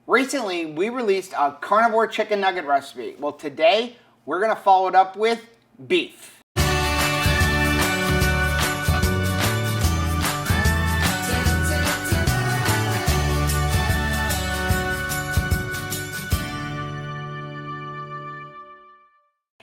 Recently, we released a carnivore chicken nugget recipe. Well, today, we're going to follow it up with beef.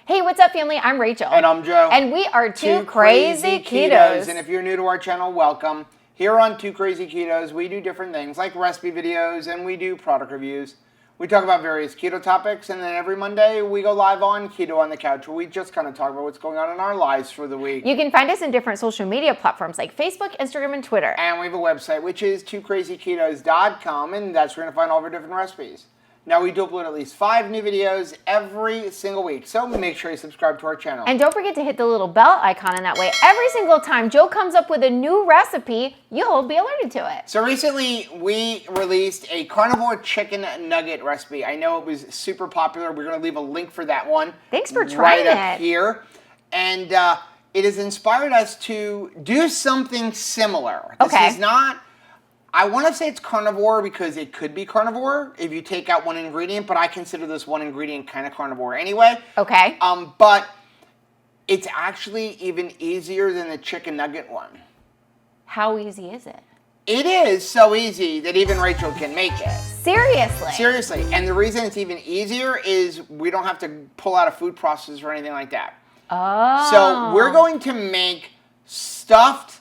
Hey, what's up, family? I'm Rachel. And I'm Joe. And we are Two Crazy Ketos. And if you're new to our channel, welcome. Here on Two Crazy Ketos, we do different things like recipe videos and we do product reviews. We talk about various keto topics, and then every Monday we go live on Keto on the Couch, where we just kind of talk about what's going on in our lives for the week. You can find us in different social media platforms like Facebook, Instagram, and Twitter. And we have a website, which is twocrazyketos.com, and that's where you're going to find all of our different recipes. Now, we do upload at least 5 new videos every single week, so make sure you subscribe to our channel. And don't forget to hit the little bell icon, and that way every single time Joe comes up with a new recipe, you'll be alerted to it. So recently, we released a carnivore chicken nugget recipe. I know it was super popular. We're going to leave a link for that one. Thanks for trying right up here. And it has inspired us to do something similar. Okay. This is not... I want to say it's carnivore because it could be carnivore if you take out one ingredient, but I consider this one ingredient kind of carnivore anyway. Okay. But it's actually even easier than the chicken nugget one. How easy is it? It is so easy that even Rachel can make it. Seriously? Seriously. And the reason it's even easier is we don't have to pull out a food processor or anything like that. Oh. So we're going to make stuffed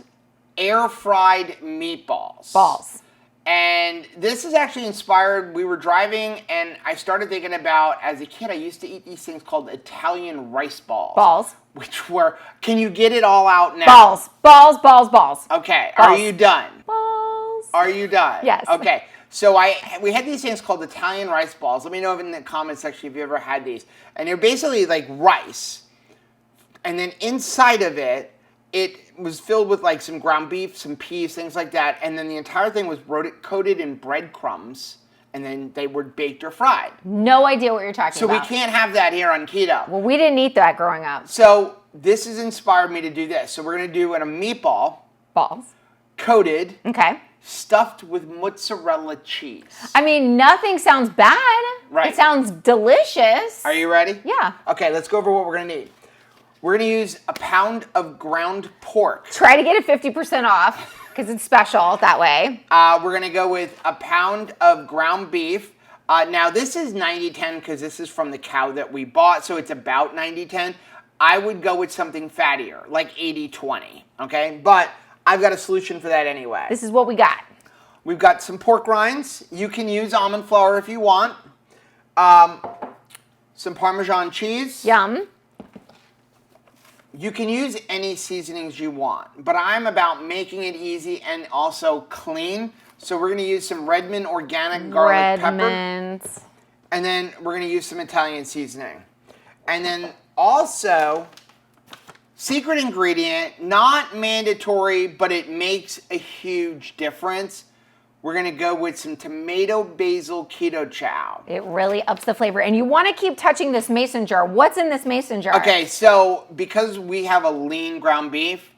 air-fried meatballs. Balls. And this is actually inspired, we were driving and I started thinking about, as a kid, I used to eat these things called Italian rice balls. Balls. Which were, can you get it all out now? Balls. Balls, balls, balls. Okay, Balls. Are you done? Balls. Are you done? Yes. Okay, so we had these things called Italian rice balls. Let me know in the comments section if you ever had these. And they're basically like rice. And then inside of it, it was filled with like some ground beef, some peas, things like that. And then the entire thing was coated in breadcrumbs. And then they were baked or fried. No idea what you're talking about. So we can't have that here on keto. Well, we didn't eat that growing up. So this has inspired me to do this. So we're going to do a meatball. Balls. Coated. Okay. Stuffed with mozzarella cheese. I mean, nothing sounds bad. Right. It sounds delicious. Are you ready? Yeah. Okay, let's go over what we're going to need. We're going to use a pound of ground pork. Try to get it 50% off because it's special that way. We're going to go with a pound of ground beef. Now, this is 90-10 because this is from the cow that we bought, so it's about 90-10. I would go with something fattier, like 80-20, okay? But I've got a solution for that anyway. This is what we got. We've got some pork rinds. You can use almond flour if you want. Some Parmesan cheese. Yum. You can use any seasonings you want, but I'm about making it easy and also clean. So we're going to use some Redmond organic garlic pepper. And then we're going to use some Italian seasoning. And then also, secret ingredient, not mandatory, but it makes a huge difference. We're going to go with some tomato basil keto chow. It really ups the flavor. And you want to keep touching this mason jar. What's in this mason jar? Okay, so because we have a lean ground beef,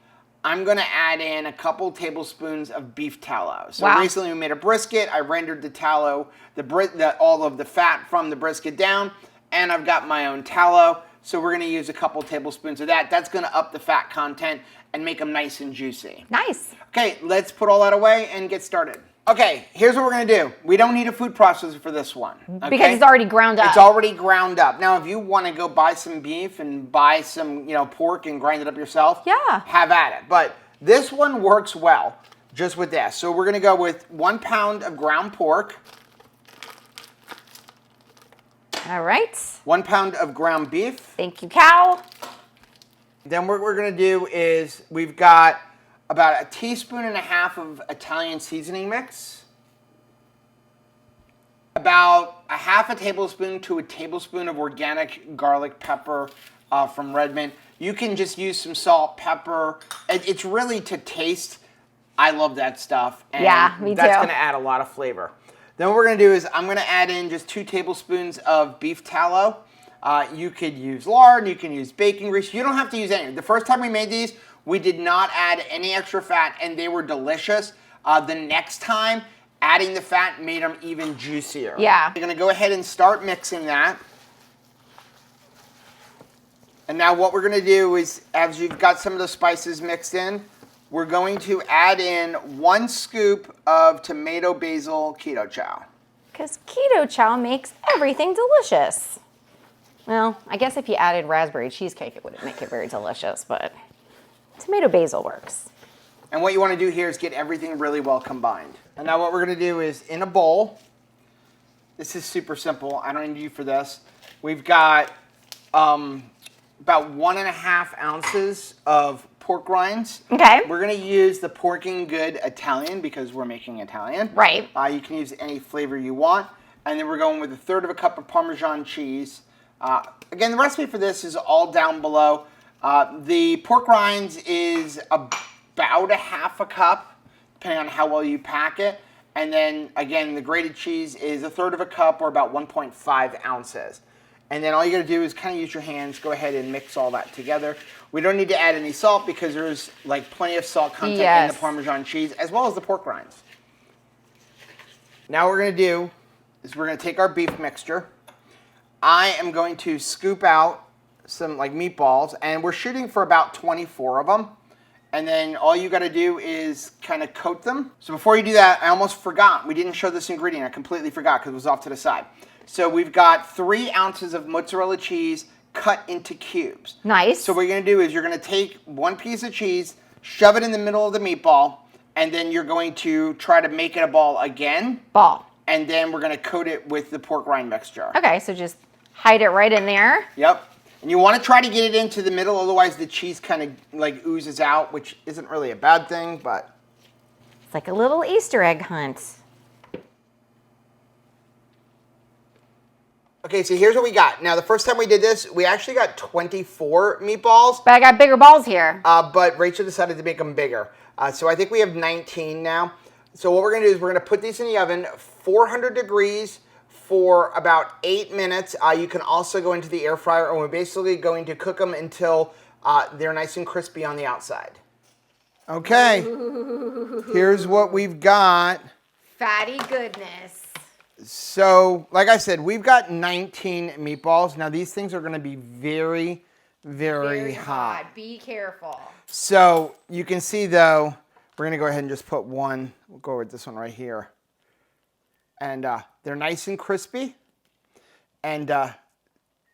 I'm going to add in a couple tablespoons of beef tallow. So recently we made a brisket. I rendered the tallow, all of the fat from the brisket down, and I've got my own tallow. So we're going to use a couple tablespoons of that. That's going to up the fat content and make them nice and juicy. Nice. Okay, let's put all that away and get started. Okay, here's what we're going to do. We don't need a food processor for this one. Okay? Because it's already ground up. It's already ground up. Now, if you want to go buy some beef and buy some, pork and grind it up yourself, have at it. But this one works well just with this. So we're going to go with 1 pound of ground pork. All right. 1 pound of ground beef. Thank you, cow. Then what we're going to do is we've got about 1.5 teaspoons of Italian seasoning mix. About 1/2 tablespoon to 1 tablespoon of organic garlic pepper from Redmond. You can just use some salt, pepper. It's really to taste. I love that stuff. And yeah, me too. That's going to add a lot of flavor. Then what we're going to do is I'm going to add in just 2 tablespoons of beef tallow. You could use lard, you can use bacon grease. You don't have to use any. The first time we made these, we did not add any extra fat, and they were delicious. The next time, adding the fat made them even juicier. Yeah. You're gonna go ahead and start mixing that. And now what we're gonna do is, as you've got some of the spices mixed in, we're going to add in 1 scoop of tomato basil keto chow. Because keto chow makes everything delicious. Well, I guess if you added raspberry cheesecake, it wouldn't make it very delicious, but tomato basil works. And what you want to do here is get everything really well combined. And now what we're going to do is, in a bowl, this is super simple. I don't need you for this. We've got about 1.5 ounces of pork rinds. Okay. We're going to use the Porking Good Italian because we're making Italian. Right. You can use any flavor you want. And then we're going with 1/3 cup of Parmesan cheese. Again, the recipe for this is all down below. The pork rinds is about 1/2 cup, depending on how well you pack it. And then, again, the grated cheese is 1/3 cup, or about 1.5 ounces. And then all you got to do is kind of use your hands, go ahead and mix all that together. We don't need to add any salt because there's like plenty of salt content in the Parmesan cheese, as well as the pork rinds. Now what we're going to do is we're going to take our beef mixture. I am going to scoop out some like meatballs, and we're shooting for about 24 of them. And then all you got to do is kind of coat them. So before you do that, I almost forgot. We didn't show this ingredient. I completely forgot because it was off to the side. So we've got 3 ounces of mozzarella cheese cut into cubes. Nice. So what you're going to do is you're going to take 1 piece of cheese, shove it in the middle of the meatball, and then you're going to try to make it a ball again. Ball. And then we're going to coat it with the pork rind mixture. Okay, so just hide it right in there. Yep. And you want to try to get it into the middle, otherwise the cheese kind of like oozes out, which isn't really a bad thing, but... It's like a little Easter egg hunt. Okay, so here's what we got. Now, the first time we did this, we actually got 24 meatballs. But I got bigger balls here. But Rachel decided to make them bigger. So I think we have 19 now. So what we're going to do is we're going to put these in the oven, 400 degrees for about 8 minutes. You can also go into the air fryer, and we're basically going to cook them until they're nice and crispy on the outside. Okay, here's what we've got. Fatty goodness. So, like I said, we've got 19 meatballs. Now, these things are going to be very, very hot. Be careful. So, you can see, though, we're going to go ahead and just put one. We'll go with this one right here. And they're nice and crispy. And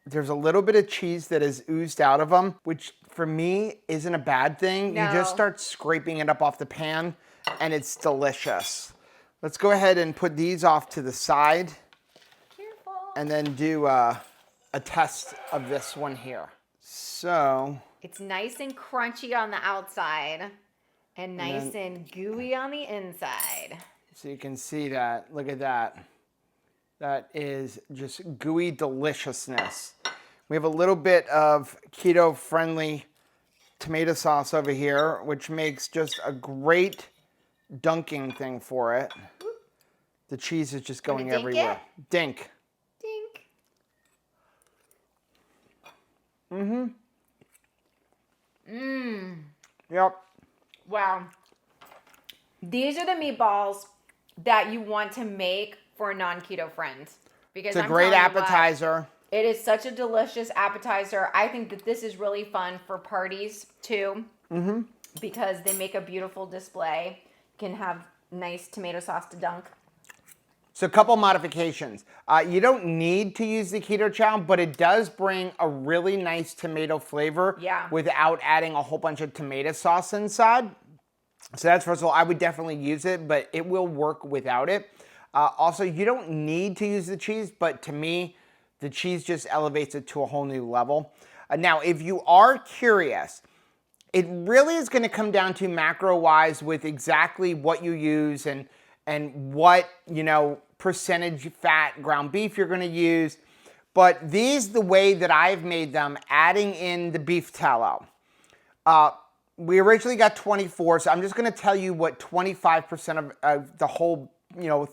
there's a little bit of cheese that is oozed out of them, which for me isn't a bad thing. No. You just start scraping it up off the pan, and it's delicious. Let's go ahead and put these off to the side. Careful. And then do a test of this one here. So. It's nice and crunchy on the outside and nice and gooey on the inside. So you can see that. Look at that. That is just gooey deliciousness. We have a little bit of keto-friendly tomato sauce over here, which makes just a great dunking thing for it. The cheese is just going everywhere. Dink. Dink. Mm-hmm. Yep. Wow. These are the meatballs that you want to make for a non-keto friend. Because it's a great appetizer. It is such a delicious appetizer. I think that this is really fun for parties too. Mm-hmm. Because they make a beautiful display. You can have nice tomato sauce to dunk. So a couple modifications. You don't need to use the keto chow, but it does bring a really nice tomato flavor without adding a whole bunch of tomato sauce inside. So that's, first of all, I would definitely use it, but it will work without it. Also, you don't need to use the cheese, but to me, the cheese just elevates it to a whole new level. Now, if you are curious, it really is going to come down to macro-wise with exactly what you use and what, percentage fat ground beef you're going to use. But these, the way that I've made them, adding in the beef tallow. We originally got 24, so I'm just going to tell you what 25% of the whole,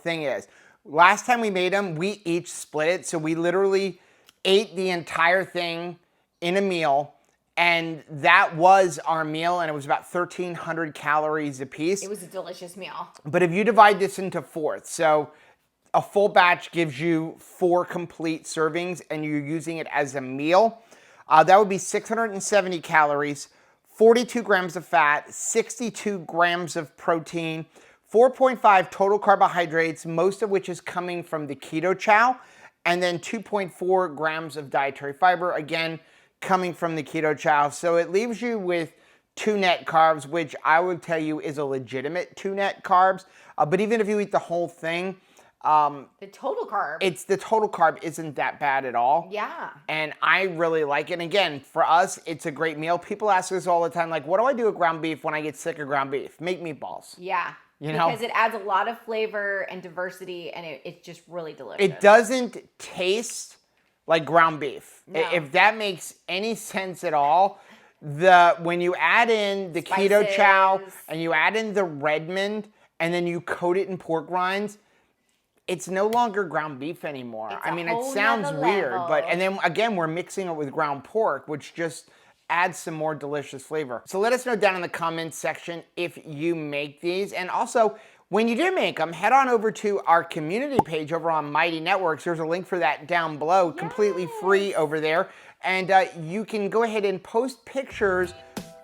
thing is. Last time we made them, we each split it, so we literally ate the entire thing in a meal, And that was our meal, and it was about 1,300 calories a piece. It was a delicious meal. But if you divide this into fourths, so a full batch gives you 4 complete servings, and you're using it as a meal, that would be 670 calories, 42 grams of fat, 62 grams of protein, 4.5 total carbohydrates, most of which is coming from the keto chow, and then 2.4 grams of dietary fiber, again, coming from the keto chow. So it leaves you with 2 net carbs, which I would tell you is a legitimate 2 net carbs. But even if you eat the whole thing, the total carb isn't that bad at all. Yeah. And I really like it. And again, for us, it's a great meal. People ask us all the time, like, what do I do with ground beef when I get sick of ground beef? Make meatballs. Yeah. You know? Because it adds a lot of flavor and diversity, and it's just really delicious. It doesn't taste like ground beef. No. If that makes any sense at all, when you add in the keto chow and you add in the Redmond and then you coat it in pork rinds, it's no longer ground beef anymore. It's I mean, a it whole sounds nother weird, level. but and then again, we're mixing it with ground pork, which just adds some more delicious flavor. So let us know down in the comments section if you make these. And also, when you do make them, head on over to our community page over on Mighty Networks. There's a link for that down below, completely free over there. And you can go ahead and post pictures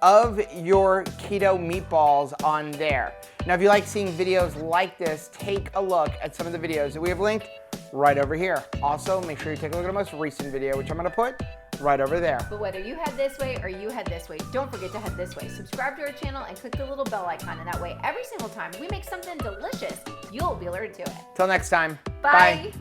of your keto meatballs on there. Now, if you like seeing videos like this, take a look at some of the videos that we have linked right over here. Also, make sure you take a look at the most recent video, which I'm gonna put right over there. But whether you head this way or you head this way, don't forget to head this way. Subscribe to our channel and click the little bell icon, and that way every single time we make something delicious, you'll be alerted to it. Till next time. Bye.